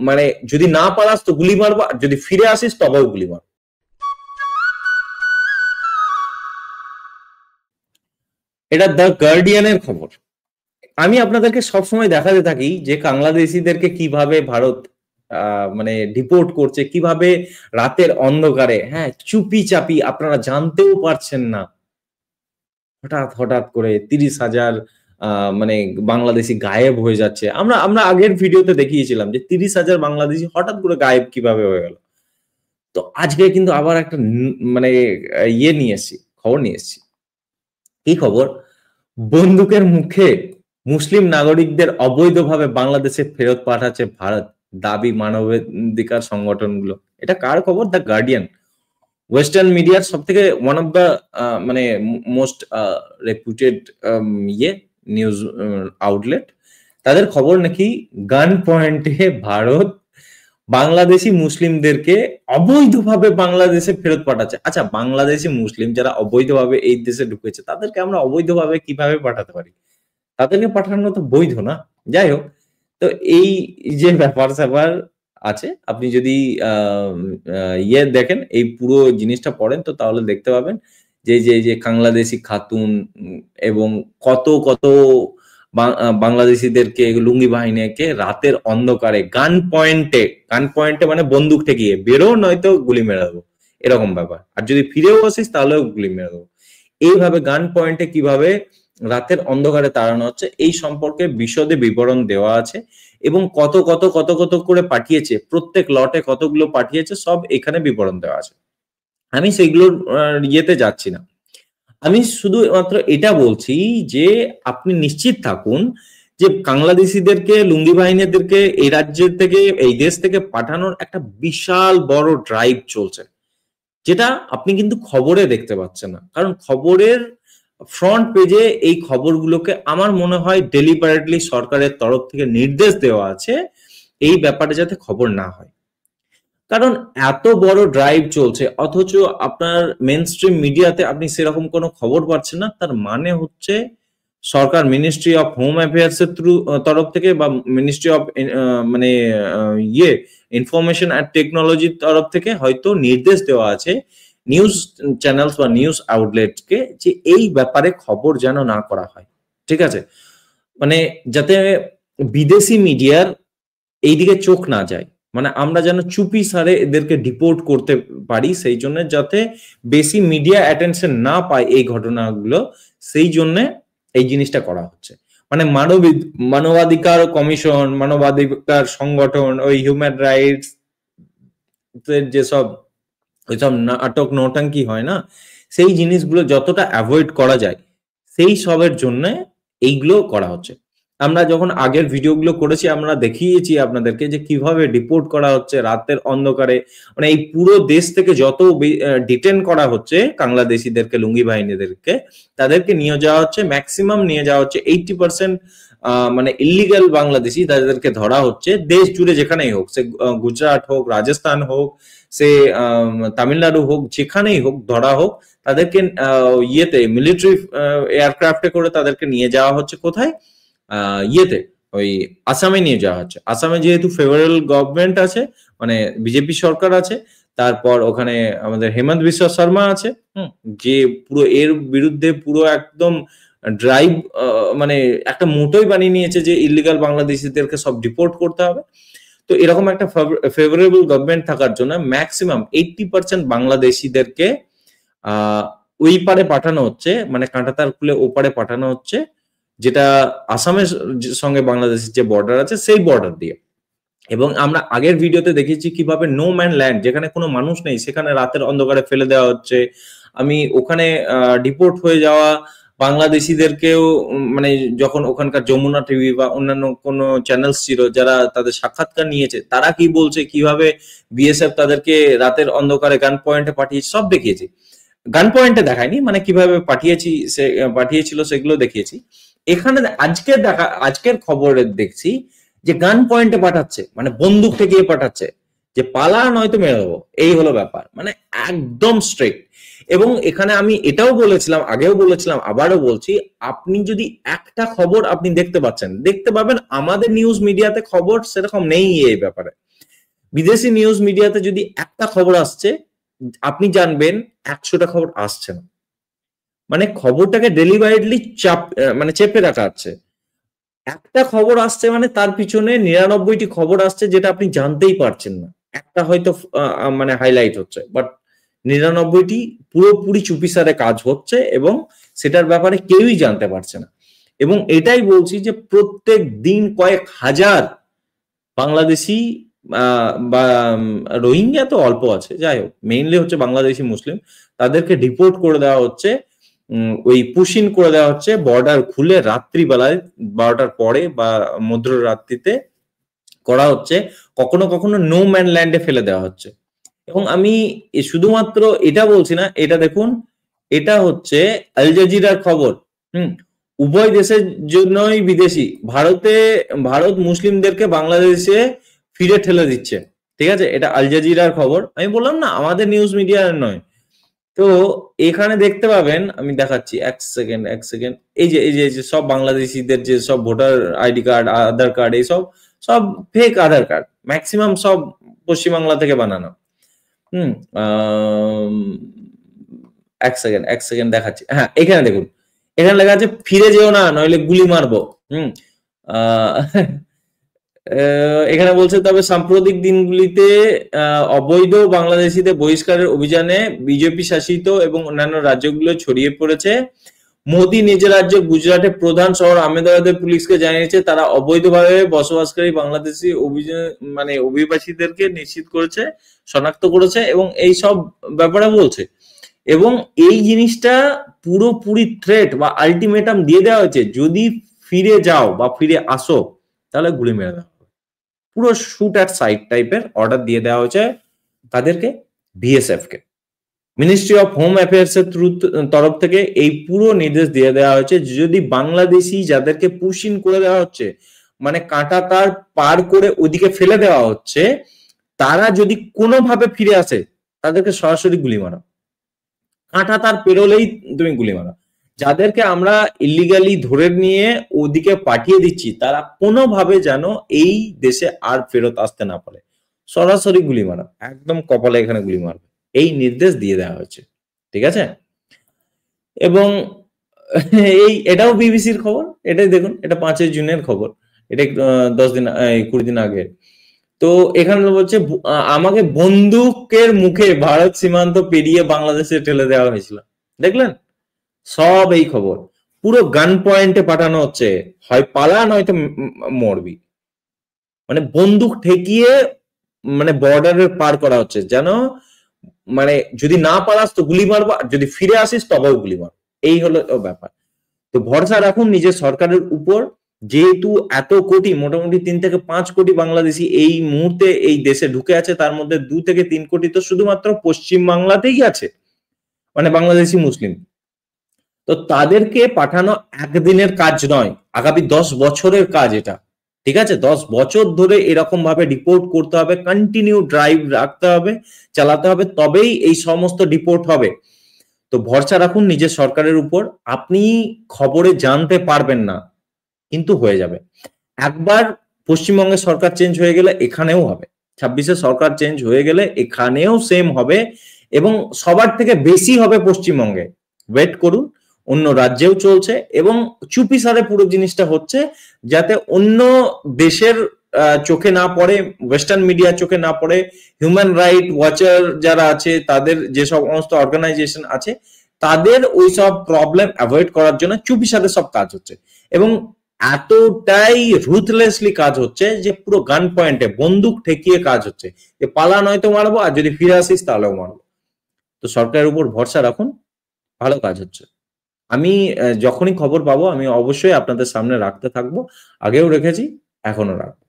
মানে যদি না পালাস তো গুলি মারবো, আর যদি ফিরে আসিস তবেও গুলি মারবো। এটা দ্য গার্ডিয়ানের খবর। আমি আপনাদেরকে সবসময় দেখাতে থাকি যে বাংলাদেশিদেরকে কিভাবে ভারত মানে ডিপোর্ট করছে, কিভাবে রাতের অন্ধকারে, হ্যাঁ, চুপি চাপি, আপনারা জানতেও পারছেন না, হঠাৎ হঠাৎ করে 30,000 মানে বাংলাদেশি গায়েব হয়ে যাচ্ছে। আমরা আমরা আগের ভিডিওতে দেখিয়েছিলাম যে 30,000 বাংলাদেশি হঠাৎ করে গায়েব কিভাবে হয়ে গেল। তো আজকে কিন্তু আবার একটা মানে ইয়ে নিয়ে এসছি, খবর নিয়ে এসছি। কি খবর? বন্দুকের মুখে মুসলিম নাগরিকদের অবৈধভাবে বাংলাদেশে ফেরত পাঠাচ্ছে ভারত, দাবি মানবাধিকার সংগঠনগুলো। এটা কার খবর? দ্য গার্ডিয়ান, ওয়েস্টার্ন মিডিয়ার সব থেকে ওয়ান অফ দ্য মানে মোস্ট রেপুটেড ইয়ে নিউজ আউটলেট। তাদের খবর নাকি গান পয়েন্টে ভারত বাংলাদেশি মুসলিমদেরকে অবৈধভাবে বাংলাদেশে ফেরত পাঠাচ্ছে। আচ্ছা, বাংলাদেশি মুসলিম যারা অবৈধভাবে এই দেশে ঢুকেছে তাদেরকে আমরা অবৈধভাবে কিভাবে পাঠাতে পারি? তাদেরকে পাঠানো তো বৈধ না। যাই হোক, তো এই যে ব্যাপার স্যাপার আছে, আপনি যদি ইয়ে দেখেন, এই পুরো জিনিসটা পড়েন, তো তাহলে দেখতে পাবেন যে বাংলাদেশি খাতুন এবং কত কত বাংলাদেশিদেরকে, লুঙ্গি বাহিনীকে রাতের অন্ধকারে গান পয়েন্টে মানে বন্দুক ঠেকিয়ে বেরো, নয়তো গুলি মেরে দেবো, এরকম ব্যাপার। আর যদি ফিরেও আসিস তাহলেও গুলি মেরে দেবো। এইভাবে গান পয়েন্টে কিভাবে রাতের অন্ধকারে তাড়ানো হচ্ছে এই সম্পর্কে বিশদে বিবরণ দেওয়া আছে, এবং কত কত কত কত করে পাঠিয়েছে, প্রত্যেক লটে কতগুলো পাঠিয়েছে, সব এখানে বিবরণ দেওয়া আছে। আমি সেগুলোর ইয়েতে যাচ্ছি না। আমি শুধুমাত্র এটা বলছি যে আপনি নিশ্চিত থাকুন যে বাংলাদেশিদেরকে, লুঙ্গি বাহিনীদেরকে এই রাজ্যের থেকে, এই দেশ থেকে পাঠানোর একটা বিশাল বড় ড্রাইভ চলছে, যেটা আপনি কিন্তু খবরে দেখতে পাচ্ছেন না। কারণ খবরের ফ্রন্ট পেজে এই খবরগুলোকে আমার মনে হয় ডেলিবারেটলি সরকারের তরফ থেকে নির্দেশ দেওয়া আছে এই ব্যাপারে যাতে খবর না হয়। কারণ এত বড় ড্রাইভ চলছে অথচ আপনার মেন স্ট্রিম মিডিয়াতে আপনি সেরকম কোনো খবর পাচ্ছেন না। তার মানে হচ্ছে সরকার, মিনিস্ট্রি অফ হোম অ্যাফেয়ার্স এর তরফ থেকে, বা মিনিস্ট্রি অফ মানে ইয়ে ইনফরমেশন অ্যান্ড টেকনোলজির তরফ থেকে হয়তো নির্দেশ দেওয়া আছে নিউজ চ্যানেলস বা নিউজ আউটলেটকে যে এই ব্যাপারে খবর যেন না করা হয়। ঠিক আছে, মানে যাতে বিদেশি মিডিয়ার এইদিকে চোখ না যায়, মানে আমরা যেন চুপি সারে এদেরকে ডিপোর্ট করতে পারি, সেই জন্য যাতে বেশি মিডিয়া অ্যাটেনশন না পায় এই ঘটনাগুলো, সেই জন্য এই জিনিসটা করা হচ্ছে। মানে মানবাধিকার কমিশন, মানবাধিকার সংগঠন, ওই হিউম্যান রাইটস যেসব ওইসব নাটক নৌটাঙ্কি হয় না, সেই জিনিসগুলো যতটা অ্যাভয়েড করা যায় সেই সবের জন্য এইগুলো করা হচ্ছে। আমরা যখন আগের ভিডিওগুলো করেছি আমরা দেখিয়েছি আপনাদেরকে যে কিভাবে ডিপোর্ট করা হচ্ছে রাতের অন্ধকারে, মানে এই পুরো দেশ থেকে যত ডিটেন করা হচ্ছে বাংলাদেশিদেরকে, লুঙ্গি বাহিনীদেরকে, তাদেরকে নিয়ে যাওয়া হচ্ছে, ম্যাক্সিমাম নিয়ে যাওয়া হচ্ছে 80% মানে ইলিগাল বাংলাদেশি, তাদেরকে ধরা হচ্ছে দেশ জুড়ে যেখানেই হোক, সে গুজরাট হোক, রাজস্থান হোক, সে তামিলনাড়ু হোক, যেখানেই হোক ধরা হোক, তাদেরকে ইয়েতে মিলিটারি এয়ারক্রাফটে করে তাদেরকে নিয়ে যাওয়া হচ্ছে। কোথায়? ইয়েতে ওই আসামে নিয়ে যাওয়া হচ্ছে। আসামে যেহেতু ফেডারেল গভর্নমেন্ট আছে, মানে বিজেপি সরকার আছে, তারপর ওখানে আমাদের হেমন্ত বিশ্ব শর্মা আছে, যে পুরো এর বিরুদ্ধে পুরো একদম ড্রাইভ, মানে একটা মোটোই বানিয়ে নিয়েছে যে ইলিগাল বাংলাদেশিদেরকে সব ডিপোর্ট করতে হবে। তো এরকম একটা ফেভারেবল গভর্নমেন্ট থাকার জন্য ম্যাক্সিমাম 80% বাংলাদেশিদেরকে ওই পারে পাঠানো হচ্ছে, মানে কাঁটাতার খুলে ওপারে পাঠানো হচ্ছে, যেটা আসামের সঙ্গে বাংলাদেশের যে বর্ডার আছে সেই বর্ডার দিয়ে। এবং আমরা আগের ভিডিওতে দেখেছি কিভাবে নো ম্যান ল্যান্ড, যেখানে কোনো মানুষ নেই, সেখানে রাতের অন্ধকারে ফেলে দেওয়া হচ্ছে। আমি ওখানে ডিপোর্ট হয়ে যাওয়া বাংলাদেশিদেরকেও, মানে যখন ওখানকার যমুনা টিভি বা অন্যান্য কোনো চ্যানেলস ছিল যারা তাদের সাক্ষাৎকার নিয়েছে, তারা কি বলছে, কিভাবে বিএসএফ তাদেরকে রাতের অন্ধকারে গান পয়েন্টে পাঠিয়েছে, সব দেখিয়েছি। গান পয়েন্টে দেখায়নি, মানে কিভাবে পাঠিয়েছিল সেগুলো দেখিয়েছি। এখানে আজকের খবরে দেখছি যে গান পয়েন্টে পাঠাচ্ছে, মানে বন্দুক থেকে পাঠাচ্ছে, যে পালা নয়তো মেরে দেবো, এই হলো ব্যাপার, মানে একদম স্ট্রিক্ট। এবং এখানে আমি এটাও বলেছিলাম, আগেও বলেছিলাম, আবারও বলছি, আপনি যদি একটা খবর আপনি দেখতে পাবেন, আমাদের নিউজ মিডিয়াতে খবর সেরকম নেই এই ব্যাপারে। বিদেশি নিউজ মিডিয়াতে যদি একটা খবর আসছে, আপনি জানবেন 100টা খবর আসছে না। মানে খবরটাকে ডেলিভারেটলি মানে চেপে রাখা আছে। একটা খবর আসছে মানে তার পিছনে 99টি খবর আসছে যেটা আপনি জানতেই পারছেন না। একটা হয়তো মানে হাইলাইট হচ্ছে, বাট 99টি পুরোপুরি চুপিসারে কাজ হচ্ছে এবং সেটার ব্যাপারে কেউই জানতে পারছে না। এবং এটাই বলছি যে প্রত্যেক দিন কয়েক হাজার বাংলাদেশি বা রোহিঙ্গা তো অল্প আছে, যাই হোক মেইনলি হচ্ছে বাংলাদেশি মুসলিম, তাদেরকে ডিপোর্ট করে দেওয়া হচ্ছে, ওই পুশিন করে দেওয়া হচ্ছে বর্ডার খুলে রাত্রিবেলায় 12টার পরে বা মধ্যরাত্রিতে করা হচ্ছে, কখনো কখনো নো ম্যান ল্যান্ডে ফেলে দেওয়া হচ্ছে। এবং আমি শুধুমাত্র এটা বলছি না, এটা দেখুন, এটা হচ্ছে আল জাজিরার খবর। উভয় দেশের জন্যই বিদেশি, ভারত মুসলিমদেরকে বাংলাদেশে ফিরে ঠেলে দিচ্ছে, ঠিক আছে, এটা আল জাজিরার খবর। আমি বললাম না আমাদের নিউজ মিডিয়ার নয়। তো এখানে দেখতে পাবেন, আমি দেখাচ্ছি এক সেকেন্ড, এই যে সব বাংলাদেশিদের যে সব ভোটার আইডি কার্ড, আধার কার্ড, এইসব সব ফেক আধার কার্ড, ম্যাক্সিমাম সব পশ্চিমবাংলা থেকে বানানো। এক সেকেন্ড দেখাচ্ছি। হ্যাঁ, এখানে দেখুন, এখানে লেখা আছে ফিরে যেও না নইলে গুলি মারবো। এখানে বলছে তবে সাম্প্রতিক দিনগুলিতে অবৈধ বাংলাদেশিদের বহিষ্কারের অভিযানে বিজেপি শাসিত এবং অন্যান্য রাজ্যগুলো ছড়িয়ে পড়েছে। মোদী নিজের রাজ্য গুজরাটের প্রধান শহর আহমেদাবাদের পুলিশকে জানিয়েছে তারা অবৈধভাবে বসবাসকারী বাংলাদেশি অভিবাসীদেরকে নিশ্চিত করেছে, শনাক্ত করেছে এবং এই সব ব্যাপারে বলছে। এবং এই জিনিসটা পুরোপুরি থ্রেট বা আলটিমেটাম দিয়ে দেওয়া হয়েছে, যদি ফিরে যাও বা ফিরে আসো তাহলে গুলি মেরে দেওয়া হবে। পুরো শুট অ্যাট সাইট টাইপের অর্ডার দিয়ে দেওয়া হয়েছে তাদেরকে, BSF K. Ministry of home affairs এর তরফ থেকে এই পুরো নির্দেশ দিয়ে দেওয়া হয়েছে, যদি বাংলাদেশি যাদেরকে পুশ-ইন করে দেওয়া হচ্ছে, মানে কাঁটা তার পার করে ওদিকে ফেলে দেওয়া হচ্ছে, তারা যদি কোনোভাবে ফিরে আসে তাদেরকে সরাসরি গুলি মারো, কাঁটা তার পেরোলেই তুমি গুলি মারো। যাদেরকে আমরা ইলিগালি ধরে নিয়ে ওদিকে পাঠিয়ে দিচ্ছি তারা কোনোভাবে যেন এই দেশে আর ফেরত আসতে না পারে, সরাসরি গুলি মারা, একদম কপালে এখানে গুলি মারবে, এই নির্দেশ দিয়ে দেওয়া হয়েছে, ঠিক আছে। এবং এটাও বিবিসির খবর, এটাই দেখুন, এটা 5 জুনের খবর, এটা 20 দিন আগে। তো এখানে বলছে আমাকে বন্দুকের মুখে ভারত সীমান্ত পেরিয়ে বাংলাদেশে ঠেলে দেওয়া হয়েছিল, দেখলেন, সব এই খবর পুরো গান পয়েন্টে পাঠানো হচ্ছে, হয় পালা নয়তো মরবি, মানে বন্দুক ঠেকিয়ে মানে বর্ডারের পার করা হচ্ছে, যেন মানে যদি না পালাস তো গুলি মারবো, আর যদি ফিরে আসিস তবেও গুলি মারবো, এই হলো ব্যাপার। তো ভরসা রাখুন নিজের সরকারের উপর, যেহেতু এত কোটি, মোটামুটি 3 থেকে 5 কোটি বাংলাদেশি এই মুহূর্তে এই দেশে ঢুকে আছে, তার মধ্যে 2 থেকে 3 কোটি তো শুধুমাত্র পশ্চিম বাংলাতেই আছে, মানে বাংলাদেশি মুসলিম। তো তাদেরকে পাঠানো একদিনের কাজ নয়, আগামী 10 বছরের কাজ এটা, ঠিক আছে। 10 বছর ধরে এরকম ভাবে ডিপোর্ট করতে হবে, কন্টিনিউ ড্রাইভ রাখতে হবে, চালাতে হবে, তবেই এই সমস্ত ডিপোর্ট হবে। তো ভরসা রাখুন নিজের সরকারের উপর, আপনি খবরে জানতে পারবেন না কিন্তু হয়ে যাবে। একবার পশ্চিমবঙ্গের সরকার চেঞ্জ হয়ে গেলে এখানেও হবে, 26-এ সরকার চেঞ্জ হয়ে গেলে এখানেও সেম হবে, এবং সবার থেকে বেশি হবে পশ্চিমবঙ্গে। ওয়েট করুন, অন্য রাজ্যেও চলছে এবং চুপিসারে পুরো জিনিসটা হচ্ছে, যাতে অন্য দেশের চোখে না পড়ে, ওয়েস্টার্ন মিডিয়ার চোখে না পড়ে, হিউম্যান রাইট ওয়াচার যারা আছে, তাদের যে সমস্ত অর্গানাইজেশন আছে, তাদের ওই সব প্রবলেম অ্যাভয়েড করার জন্য চুপিসারে সব কাজ হচ্ছে। এবং এতটাই রুথলেসলি কাজ হচ্ছে যে পুরো গান পয়েন্টে বন্দুক ঠেকিয়ে কাজ হচ্ছে, যে পালা নয়তো মারবো, আর যদি ফিরে আসিস তাহলেও মারবো। তো সরকারের উপর ভরসা রাখুন, ভালো কাজ হচ্ছে। আমি যখনই খবর পাবো আমি অবশ্যই আপনাদের সামনে রাখতে থাকবো, আগেও রেখেছি, এখনো রাখবো।